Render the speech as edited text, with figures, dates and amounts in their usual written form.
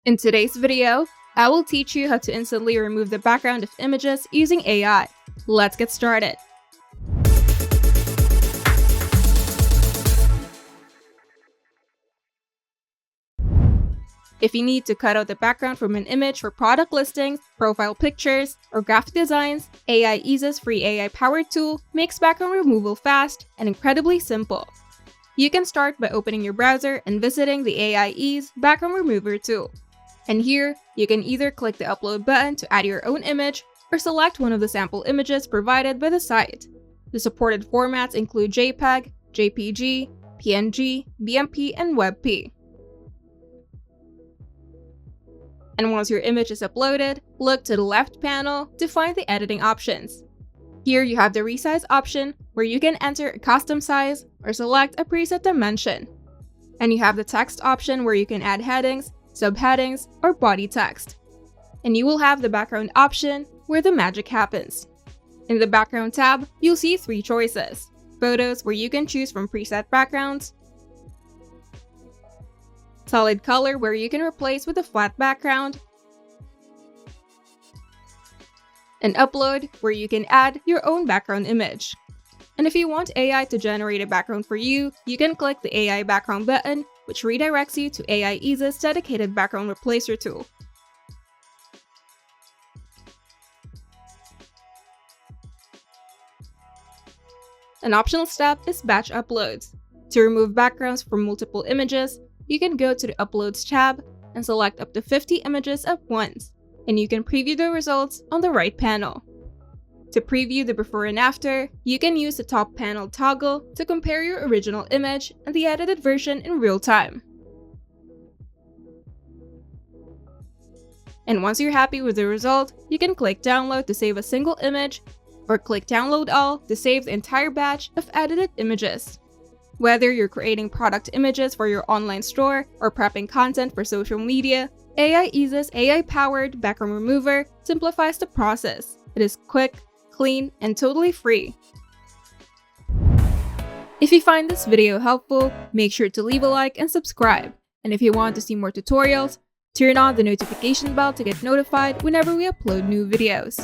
In today's video, I will teach you how to instantly remove the background of images using AI. Let's get started. If you need to cut out the background from an image for product listings, profile pictures, or graphic designs, AI Ease's free AI-powered tool makes background removal fast and incredibly simple. You can start by opening your browser and visiting the AI Ease Background Remover tool. And here, you can either click the Upload button to add your own image, or select one of the sample images provided by the site. The supported formats include JPEG, JPG, PNG, BMP, and WebP. And once your image is uploaded, look to the left panel to find the editing options. Here you have the resize option, where you can enter a custom size or select a preset dimension. And you have the text option, where you can add headings, subheadings, or body text. And you will have the background option, where the magic happens. In the background tab, you'll see three choices: photos, where you can choose from preset backgrounds; solid color, where you can replace with a flat background; and upload, where you can add your own background image. And if you want AI to generate a background for you, you can click the AI background button, which redirects you to AI Ease's dedicated background replacer tool. An optional step is batch uploads. To remove backgrounds from multiple images, you can go to the Uploads tab and select up to 50 images at once, and you can preview the results on the right panel. To preview the before and after, you can use the top panel toggle to compare your original image and the edited version in real time. And once you're happy with the result, you can click Download to save a single image, or click Download All to save the entire batch of edited images. Whether you're creating product images for your online store or prepping content for social media, AI Ease's AI-powered background remover simplifies the process. It is quick, clean, and totally free. If you find this video helpful, make sure to leave a like and subscribe. And if you want to see more tutorials, turn on the notification bell to get notified whenever we upload new videos.